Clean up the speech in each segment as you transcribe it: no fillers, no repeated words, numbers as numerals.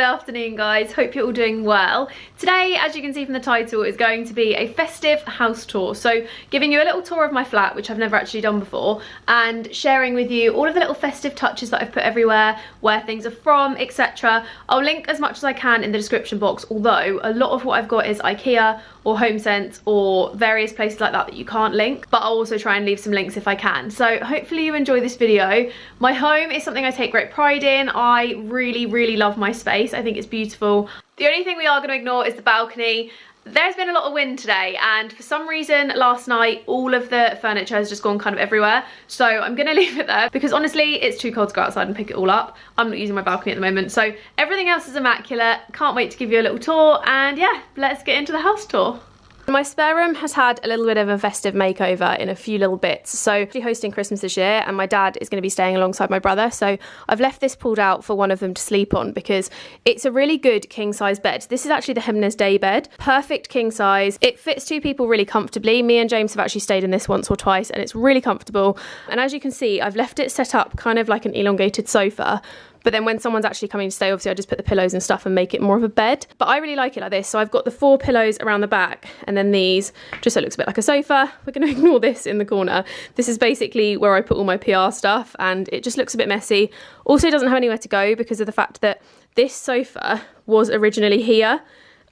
afternoon guys, hope you're all doing well. Today, as you can see from the title, is going to be a festive house tour. So giving you a little tour of my flat, which I've never actually done before, and sharing with you all of the little festive touches that I've put everywhere, where things are from, etc. I'll link as much as I can in the description box, although a lot of what I've got is Ikea or Homesense or various places like that that you can't link, but I'll also try and leave some links if I can. So hopefully you enjoy this video. My home is something I take great pride in. I really love my space. I think it's beautiful. The only thing we are going to ignore is the balcony. There's been a lot of wind today, and for some reason last night all of the furniture has just gone kind of everywhere, so I'm gonna leave it there because honestly it's too cold to go outside and pick it all up. I'm not using my balcony at the moment, so everything else is immaculate. Can't wait to give you a little tour, and yeah, let's get into the house tour. My spare room has had a little bit of a festive makeover in a few little bits. So I'm hosting Christmas this year, and my dad is going to be staying alongside my brother. So I've left this pulled out for one of them to sleep on because it's a really good king size bed. This is actually the Hemnes Day bed. Perfect king size. It fits two people really comfortably. Me and James have actually stayed in this once or twice, and it's really comfortable. And as you can see, I've left it set up kind of like an elongated sofa. But then when someone's actually coming to stay, obviously I just put the pillows and stuff and make it more of a bed. But I really like it like this. So I've got the 4 pillows around the back, and then these, just so it looks a bit like a sofa. We're going to ignore this in the corner. This is basically where I put all my PR stuff, and it just looks a bit messy. Also doesn't have anywhere to go because of the fact that this sofa was originally here.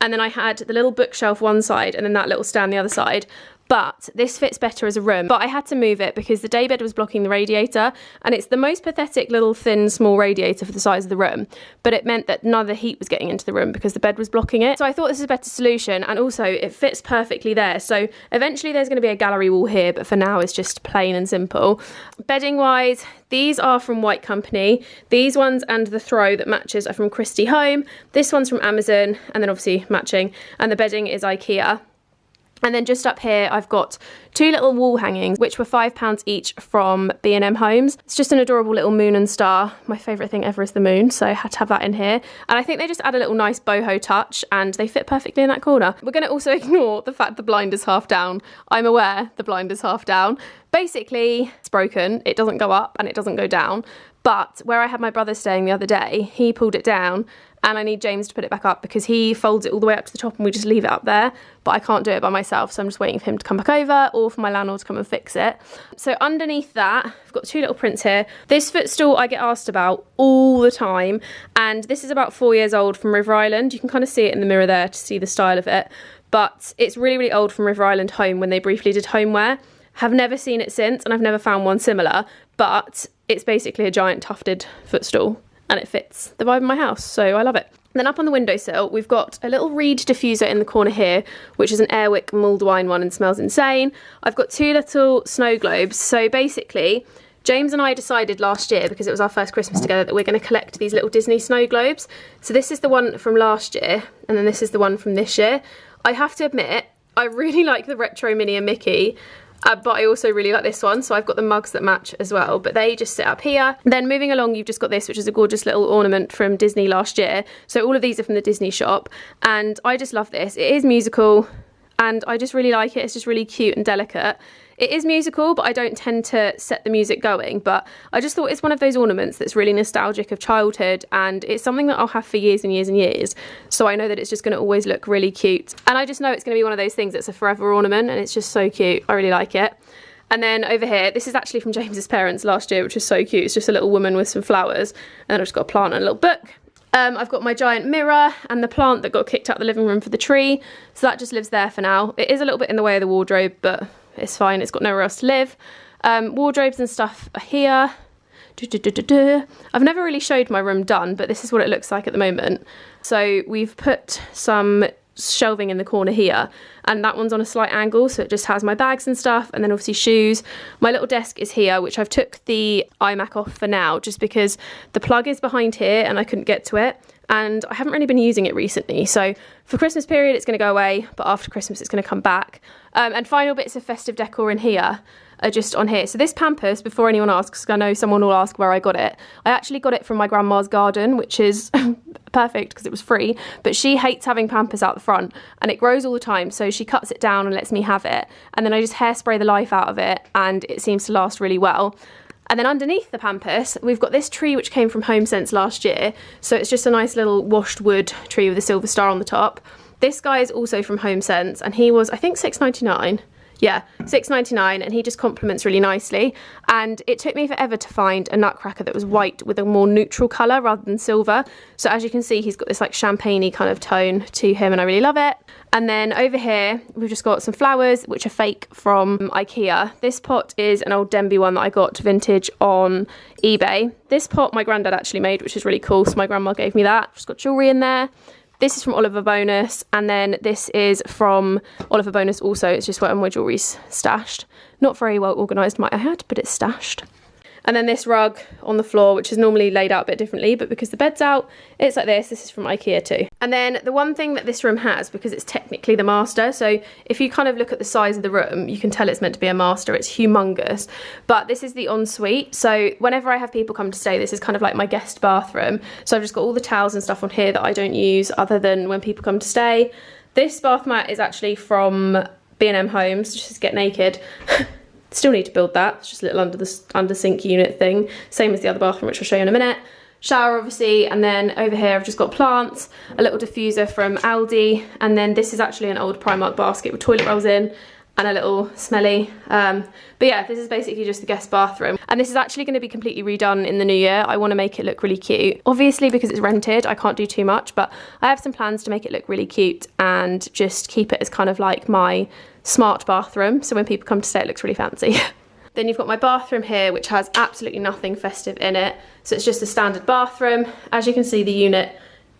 And then I had the little bookshelf one side and then that little stand the other side. But this fits better as a room. But I had to move it because the daybed was blocking the radiator, and it's the most pathetic little thin small radiator for the size of the room, but it meant that none of the heat was getting into the room because the bed was blocking it. So I thought this is a better solution, and also it fits perfectly there. So eventually there's going to be a gallery wall here, but for now it's just plain and simple. Bedding wise, these are from White Company. These ones and the throw that matches are from Christy Home. This one's from Amazon, and then obviously matching, and the bedding is Ikea. And then just up here, I've got 2 little wall hangings, which were £5 each from B&M Homes. It's just an adorable little moon and star. My favourite thing ever is the moon, so I had to have that in here. And I think they just add a little nice boho touch, and they fit perfectly in that corner. We're going to also ignore the fact the blind is half down. I'm aware the blind is half down. Basically, it's broken. It doesn't go up and it doesn't go down. But where I had my brother staying the other day, he pulled it down, and I need James to put it back up because he folds it all the way up to the top and we just leave it up there. But I can't do it by myself, so I'm just waiting for him to come back over or for my landlord to come and fix it. So underneath that, I've got 2 little prints here. This footstool I get asked about all the time, and this is about 4 years old from River Island. You can kind of see it in the mirror there to see the style of it. But it's really old from River Island Home when they briefly did homeware. Have never seen it since, and I've never found one similar, but it's basically a giant tufted footstool, and it fits the vibe of my house, so I love it. Then up on the windowsill, we've got a little reed diffuser in the corner here, which is an Airwick mulled wine one and smells insane. I've got 2 little snow globes. So basically, James and I decided last year, because it was our first Christmas together, that we're going to collect these little Disney snow globes. So this is the one from last year, and then this is the one from this year. I have to admit, I really like the retro Minnie and Mickey, but I also really like this one, so I've got the mugs that match as well, but they just sit up here. Then moving along, you've just got this, which is a gorgeous little ornament from Disney last year. So all of these are from the Disney shop, and I just love this. It is musical, and I just really like it. It's just really cute and delicate. It is musical, but I don't tend to set the music going, but I just thought it's one of those ornaments that's really nostalgic of childhood, and it's something that I'll have for years and years and years, so I know that it's just going to always look really cute. And I just know it's going to be one of those things that's a forever ornament, and it's just so cute. I really like it. And then over here, this is actually from James's parents last year, which is so cute. It's just a little woman with some flowers, and then I've just got a plant and a little book. I've got my giant mirror and the plant that got kicked out the living room for the tree, so that just lives there for now. It is a little bit in the way of the wardrobe, but it's fine, it's got nowhere else to live. Wardrobes and stuff are here. I've never really showed my room done, but this is what it looks like at the moment. So we've put some shelving in the corner here, and that one's on a slight angle, so it just has my bags and stuff, and then obviously shoes. My little desk is here, which I've took the iMac off for now, just because the plug is behind here and I couldn't get to it, and I haven't really been using it recently. So for Christmas period it's going to go away, but after Christmas it's going to come back. And final bits of festive decor in here are just on here. So this Pampas, before anyone asks, because I know someone will ask where I got it, I actually got it from my grandma's garden, which is perfect because it was free, but she hates having Pampas out the front, and it grows all the time, so she cuts it down and lets me have it, and then I just hairspray the life out of it, and it seems to last really well. And then underneath the Pampas, we've got this tree which came from Homesense last year. So it's just a nice little washed wood tree with a silver star on the top. This guy is also from Homesense, and he was, I think, £6.99. Yeah, £6.99, and he just complements really nicely. And it took me forever to find a Nutcracker that was white with a more neutral colour rather than silver. So as you can see, he's got this like champagne-y kind of tone to him, and I really love it. And then over here, we've just got some flowers, which are fake from Ikea. This pot is an old Denby one that I got vintage on eBay. This pot my granddad actually made, which is really cool, so my grandma gave me that. Just got jewellery in there. This is from Olver Bonas, and then this is from Olver Bonas also. It's just where my jewellery's stashed. Not very well organised, might I add, but it's stashed. And then this rug on the floor, which is normally laid out a bit differently, but because the bed's out, it's like this. This is from Ikea too. And then the one thing that this room has, because it's technically the master, so if you kind of look at the size of the room, you can tell it's meant to be a master. It's humongous. But this is the ensuite. So whenever I have people come to stay, this is kind of like my guest bathroom. So I've just got all the towels and stuff on here that I don't use other than when people come to stay. This bath mat is actually from B&M Homes, just get naked. Still need to build that. It's just a little under sink unit thing. Same as the other bathroom, which I'll show you in a minute. Shower, obviously, and then over here I've just got plants, a little diffuser from Aldi, and then this is actually an old Primark basket with toilet rolls in, and a little smelly. But yeah, this is basically just the guest bathroom. And this is actually going to be completely redone in the new year. I want to make it look really cute. Obviously, because it's rented, I can't do too much, but I have some plans to make it look really cute and just keep it as kind of like my smart bathroom. So when people come to stay, it looks really fancy. Then you've got my bathroom here, which has absolutely nothing festive in it. So it's just a standard bathroom. As you can see, the unit,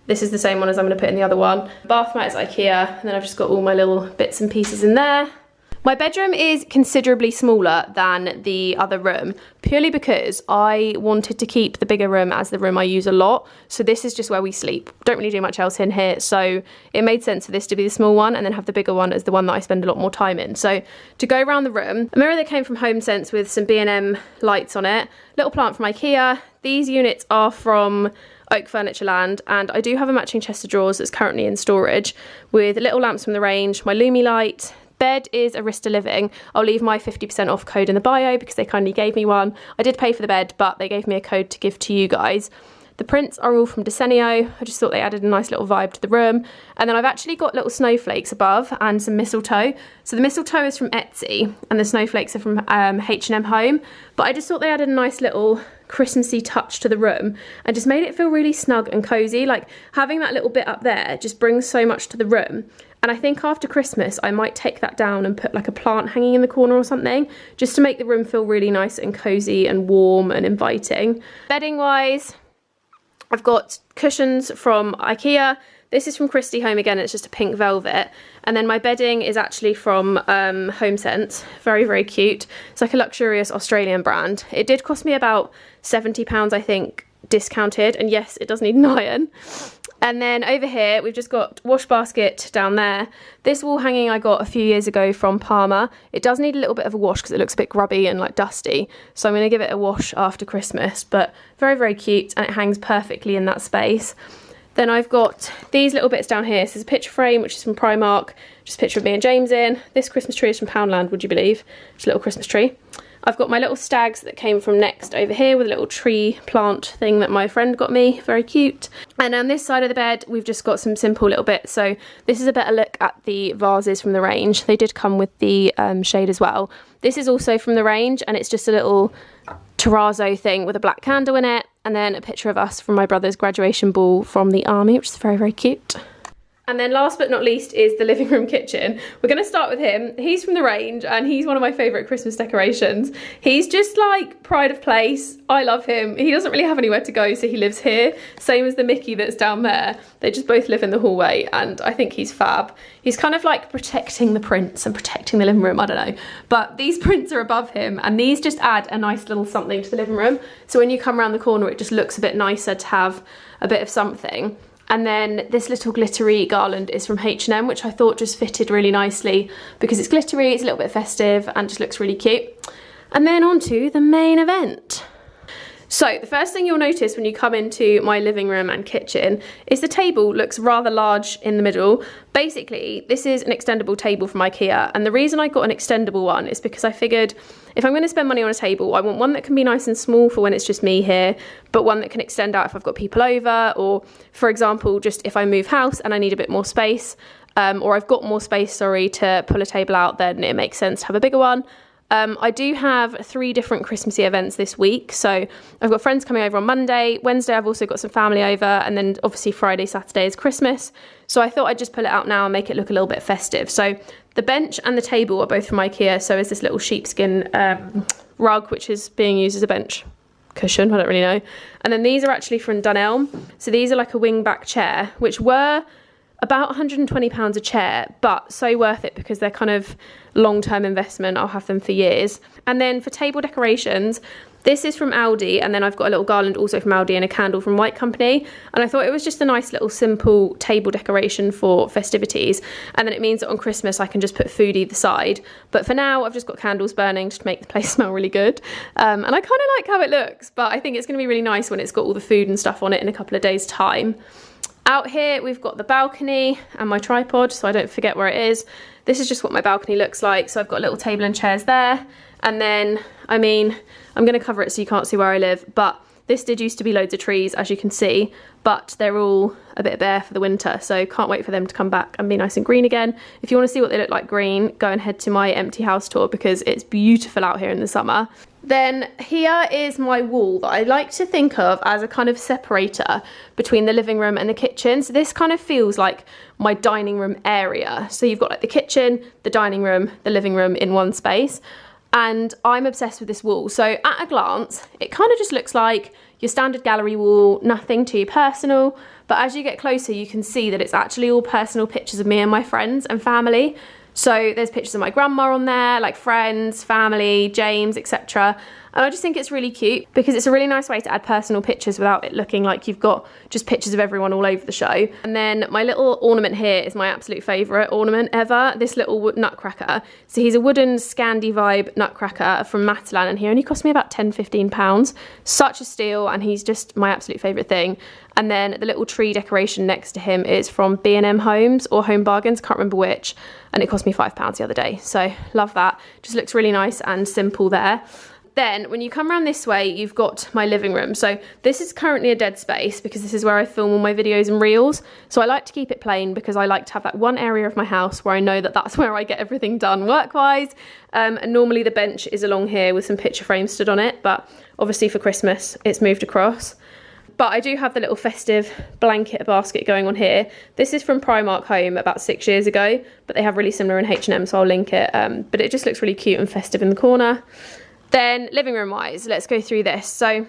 this is the same one as I'm going to put in the other one. Bath mat is Ikea, and then I've just got all my little bits and pieces in there. My bedroom is considerably smaller than the other room, purely because I wanted to keep the bigger room as the room I use a lot. So this is just where we sleep. Don't really do much else in here, so it made sense for this to be the small one and then have the bigger one as the one that I spend a lot more time in. So to go around the room, a mirror that came from Homesense with some B&M lights on it, little plant from Ikea. These units are from Oak Furniture Land, and I do have a matching chest of drawers that's currently in storage with little lamps from the range, my Lumi light. Bed is Arista Living. I'll leave my 50% off code in the bio because they kindly gave me one. I did pay for the bed, but they gave me a code to give to you guys. The prints are all from Decenio. I just thought they added a nice little vibe to the room. And then I've actually got little snowflakes above and some mistletoe. So the mistletoe is from Etsy and the snowflakes are from H&M Home. But I just thought they added a nice little Christmassy touch to the room and just made it feel really snug and cozy. Like having that little bit up there just brings so much to the room. And I think after Christmas, I might take that down and put like a plant hanging in the corner or something, just to make the room feel really nice and cozy and warm and inviting. Bedding wise, I've got cushions from Ikea. This is from Christy Home again, it's just a pink velvet. And then my bedding is actually from Homesense, very, very cute. It's like a luxurious Australian brand. It did cost me about £70, I think, discounted. And yes, it does need an iron. And then over here, we've just got wash basket down there. This wall hanging I got a few years ago from Pampas. It does need a little bit of a wash because it looks a bit grubby and like dusty. So I'm going to give it a wash after Christmas, but very, very cute, and it hangs perfectly in that space. Then I've got these little bits down here. So there's a picture frame, which is from Primark, just a picture of me and James in. This Christmas tree is from Poundland, would you believe? Just a little Christmas tree. I've got my little stags that came from Next over here with a little tree plant thing that my friend got me, very cute. And on this side of the bed, we've just got some simple little bits. So this is a better look at the vases from the range. They did come with the shade as well. This is also from the range, and it's just a little terrazzo thing with a black candle in it. And then a picture of us from my brother's graduation ball from the army, which is very, very cute. And then last but not least is the living room kitchen. We're going to start with him. He's from the range and he's one of my favourite Christmas decorations. He's just like pride of place. I love him. He doesn't really have anywhere to go, so he lives here. Same as the Mickey that's down there. They just both live in the hallway and I think he's fab. He's kind of like protecting the prints and protecting the living room, I don't know. But these prints are above him and these just add a nice little something to the living room. So when you come around the corner, it just looks a bit nicer to have a bit of something. And then this little glittery garland is from H&M, which I thought just fitted really nicely because it's glittery, it's a little bit festive and just looks really cute. And then on to the main event. So the first thing you'll notice when you come into my living room and kitchen is the table looks rather large in the middle. Basically, this is an extendable table from Ikea, and the reason I got an extendable one is because I figured if I'm going to spend money on a table, I want one that can be nice and small for when it's just me here, but one that can extend out if I've got people over, or for example, just if I move house and I need a bit more space, or I've got more space, sorry, to pull a table out, then it makes sense to have a bigger one. I do have 3 different Christmassy events this week. So I've got friends coming over on Monday. Wednesday, I've also got some family over. And then obviously Friday, Saturday is Christmas. So I thought I'd just pull it out now and make it look a little bit festive. So the bench and the table are both from Ikea. So is this little sheepskin rug, which is being used as a bench cushion. I don't really know. And then these are actually from Dunelm. So these are like a wing back chair, which were about £120 a chair, but so worth it because they're kind of long-term investment. I'll have them for years. And then for table decorations, this is from Aldi, and then I've got a little garland also from Aldi and a candle from White Company. And I thought it was just a nice little simple table decoration for festivities. And then it means that on Christmas I can just put food either side. But for now, I've just got candles burning just to make the place smell really good. And I kind of like how it looks, but I think it's going to be really nice when it's got all the food and stuff on it in a couple of days' time. Out here, we've got the balcony and my tripod, so I don't forget where it is. This is just what my balcony looks like. So I've got a little table and chairs there. And then, I mean, I'm going to cover it so you can't see where I live, but this did used to be loads of trees, as you can see, but they're all a bit bare for the winter, so can't wait for them to come back and be nice and green again. If you want to see what they look like green, go and head to my empty house tour because it's beautiful out here in the summer. Then here is my wall that I like to think of as a kind of separator between the living room and the kitchen. So this kind of feels like my dining room area. So you've got like the kitchen, the dining room, the living room in one space. And I'm obsessed with this wall. So at a glance, it kind of just looks like your standard gallery wall, nothing too personal. But as you get closer, you can see that it's actually all personal pictures of me and my friends and family. So there's pictures of my grandma on there, like friends, family, James, etc. And I just think it's really cute because it's a really nice way to add personal pictures without it looking like you've got just pictures of everyone all over the show. And then my little ornament here is my absolute favourite ornament ever, this little Nutcracker. So he's a wooden Scandi vibe Nutcracker from Matalan, and he only cost me about £10–15. Such a steal, and he's just my absolute favourite thing. And then the little tree decoration next to him is from B&M Homes or Home Bargains, can't remember which, and it cost me £5 the other day. So love that, just looks really nice and simple there. Then when you come around this way, you've got my living room. So this is currently a dead space because this is where I film all my videos and reels. So I like to keep it plain because I like to have that one area of my house where I know that that's where I get everything done work-wise. And normally the bench is along here with some picture frames stood on it, but obviously for Christmas it's moved across. But I do have the little festive blanket basket going on here. This is from Primark Home about 6 years ago, but they have really similar in H&M, so I'll link it. But it just looks really cute and festive in the corner. Then living room wise, let's go through this. So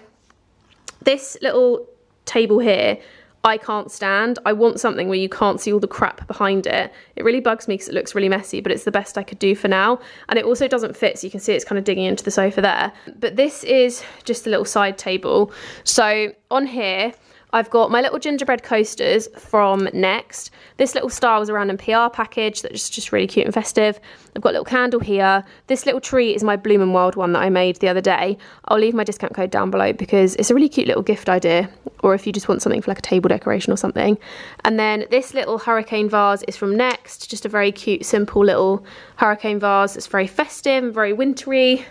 this little table here, I can't stand. I want something where you can't see all the crap behind it. It really bugs me because it looks really messy, but it's the best I could do for now. And it also doesn't fit, so you can see it's kind of digging into the sofa there. But this is just a little side table. So on here, I've got my little gingerbread coasters from Next. This little star was a random PR package that's just really cute and festive. I've got a little candle here. This little tree is my Bloom and Wild one that I made the other day. I'll leave my discount code down below because it's a really cute little gift idea, or if you just want something for like a table decoration or something. And then this little hurricane vase is from Next, just a very cute, simple little hurricane vase. It's very festive and very wintry.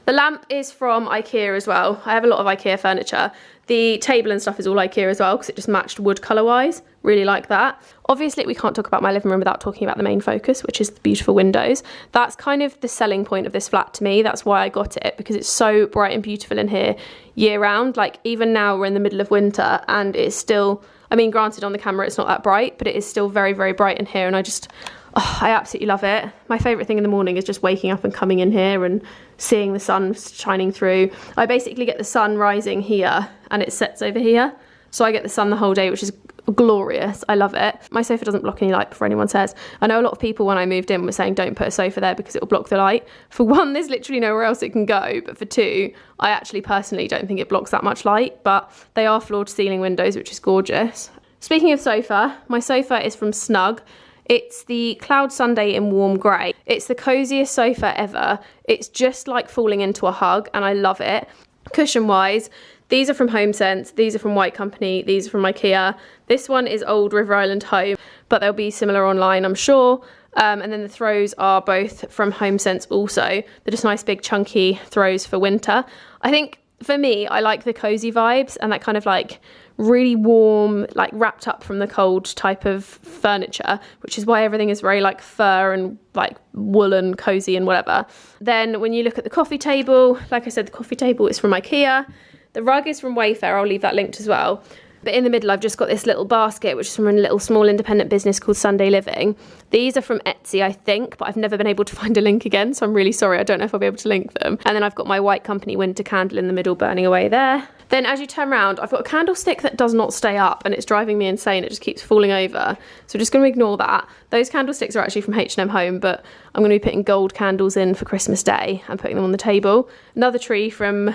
The lamp is from Ikea as well. I have a lot of Ikea furniture. The table and stuff is all Ikea as well because it just matched wood colour wise. Really like that. Obviously we can't talk about my living room without talking about the main focus, which is the beautiful windows. That's kind of the selling point of this flat to me. That's why I got it, because it's so bright and beautiful in here year round. Like even now we're in the middle of winter and it's still, I mean granted on the camera it's not that bright, but it is still very, very bright in here, and I absolutely love it. My favourite thing in the morning is just waking up and coming in here and seeing the sun shining through. I basically get the sun rising here and it sets over here. So I get the sun the whole day, which is glorious. I love it. My sofa doesn't block any light, before anyone says. I know a lot of people when I moved in were saying don't put a sofa there because it will block the light. For one, there's literally nowhere else it can go. But for two, I actually personally don't think it blocks that much light. But they are floor-to-ceiling windows, which is gorgeous. Speaking of sofa, my sofa is from Snug. It's the Cloud Sundae in warm grey. It's the coziest sofa ever. It's just like falling into a hug and I love it. Cushion wise, These are from Homesense, these are from White Company, these are from Ikea. This one is Old River Island Home, but they'll be similar online, I'm sure. And then the throws are both from Homesense also. They're just nice big chunky throws for winter. I think for me, I like the cozy vibes and that kind of like really warm, like wrapped up from the cold type of furniture, which is why everything is very like fur and like woolen, cozy and whatever. Then when you look at the coffee table, like I said, the coffee table is from Ikea. The rug is from Wayfair, I'll leave that linked as well. But in the middle, I've just got this little basket, which is from a little small independent business called Sunday Living. These are from Etsy, I think, but I've never been able to find a link again, so I'm really sorry. I don't know if I'll be able to link them. And then I've got my White Company winter candle in the middle burning away there. Then as you turn around, I've got a candlestick that does not stay up and it's driving me insane. It just keeps falling over. So we're just going to ignore that. Those candlesticks are actually from H&M Home, but I'm going to be putting gold candles in for Christmas Day and putting them on the table. Another tree from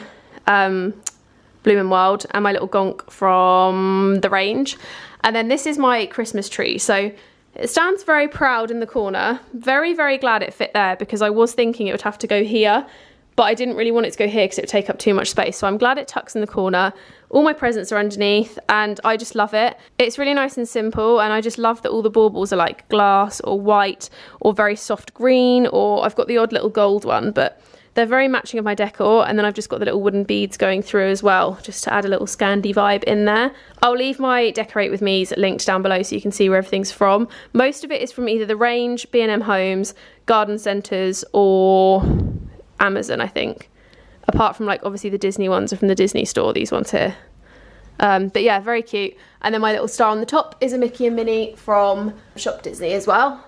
Bloom and Wild, and my little gonk from the range. And then this is my Christmas tree. So it stands very proud in the corner. Very, very glad it fit there because I was thinking it would have to go here, but I didn't really want it to go here because it would take up too much space. So I'm glad it tucks in the corner. All my presents are underneath and I just love it. It's really nice and simple, and I just love that all the baubles are like glass or white or very soft green, or I've got the odd little gold one, but they're very matching of my decor. And then I've just got the little wooden beads going through as well, just to add a little Scandi vibe in there. I'll leave my Decorate With Me's linked down below so you can see where everything's from. Most of it is from either the range, B&M Homes, Garden Centres, or Amazon, I think. Apart from like obviously the Disney ones are from the Disney store, these ones here. But yeah, very cute. And then my little star on the top is a Mickey and Minnie from Shop Disney as well.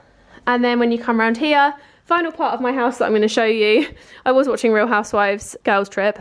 And then when you come around here, final part of my house that I'm going to show you. I was watching Real Housewives Girls Trip.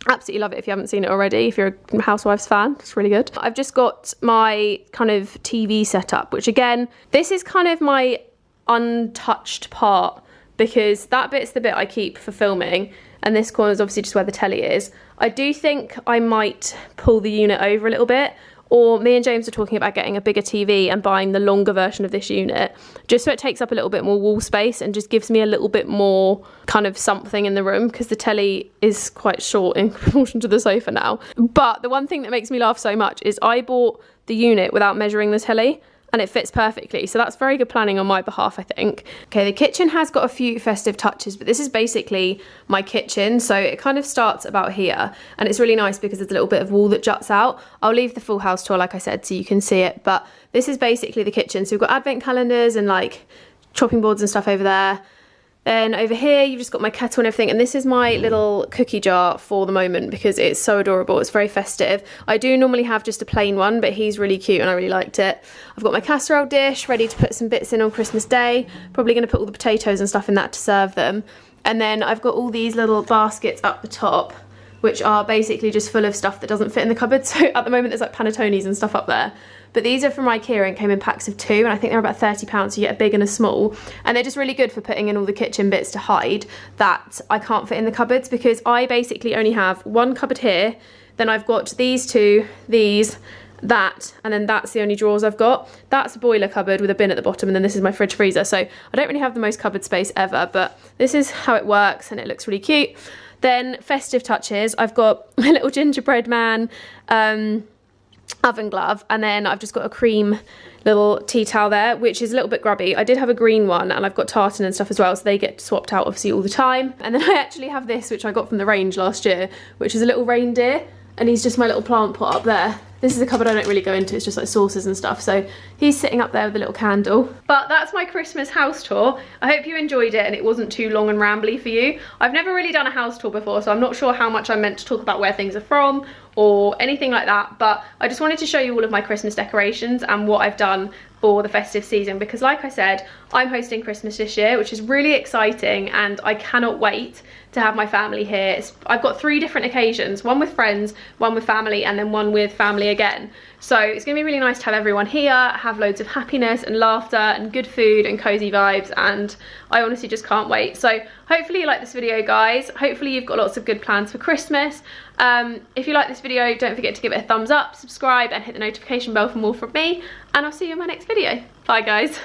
Absolutely love it if you haven't seen it already, if you're a Housewives fan, it's really good. I've just got my kind of TV setup, which again, this is kind of my untouched part because that bit's the bit I keep for filming, and this corner is obviously just where the telly is. I do think I might pull the unit over a little bit, or me and James are talking about getting a bigger TV and buying the longer version of this unit, just so it takes up a little bit more wall space and just gives me a little bit more kind of something in the room, because the telly is quite short in proportion to the sofa now. But the one thing that makes me laugh so much is I bought the unit without measuring the telly, and it fits perfectly, so that's very good planning on my behalf, I think. Okay, the kitchen has got a few festive touches, but this is basically my kitchen, so it kind of starts about here, and it's really nice because there's a little bit of wall that juts out. I'll leave the full house tour, like I said, so you can see it, but this is basically the kitchen. So we've got advent calendars and like chopping boards and stuff over there. Then over here, you've just got my kettle and everything. And this is my little cookie jar for the moment because it's so adorable. It's very festive. I do normally have just a plain one, but he's really cute and I really liked it. I've got my casserole dish ready to put some bits in on Christmas Day. Probably going to put all the potatoes and stuff in that to serve them. And then I've got all these little baskets up the top, which are basically just full of stuff that doesn't fit in the cupboard. So at the moment, there's like panettones and stuff up there. But these are from Ikea and came in packs of 2, and I think they're about £30, so you get a big and a small. And they're just really good for putting in all the kitchen bits to hide that I can't fit in the cupboards, because I basically only have one cupboard here, then I've got these two, these, that, and then that's the only drawers I've got. That's a boiler cupboard with a bin at the bottom, and then this is my fridge freezer. So I don't really have the most cupboard space ever, but this is how it works and it looks really cute. Then festive touches, I've got my little gingerbread man, oven glove, and then I've just got a cream little tea towel there, which is a little bit grubby. I did have a green one, and I've got tartan and stuff as well, so they get swapped out obviously all the time. And then I actually have this, which I got from the range last year, which is a little reindeer, and he's just my little plant pot up there. This is a cupboard I don't really go into, it's just like sauces and stuff, so he's sitting up there with a little candle. But that's my Christmas house tour. I hope you enjoyed it and it wasn't too long and rambly for you. I've never really done a house tour before, so I'm not sure how much I'm meant to talk about where things are from or anything like that, but I just wanted to show you all of my Christmas decorations and what I've done for the festive season, because like I said, I'm hosting Christmas this year, which is really exciting, and I cannot wait to have my family here. I've got 3 different occasions, one with friends, one with family, and then one with family again. So it's gonna be really nice to have everyone here, have loads of happiness and laughter and good food and cozy vibes, and I honestly just can't wait. So hopefully you like this video, guys. Hopefully you've got lots of good plans for Christmas. If you like this video, don't forget to give it a thumbs up, subscribe, and hit the notification bell for more from me, and I'll see you in my next video. Bye, guys.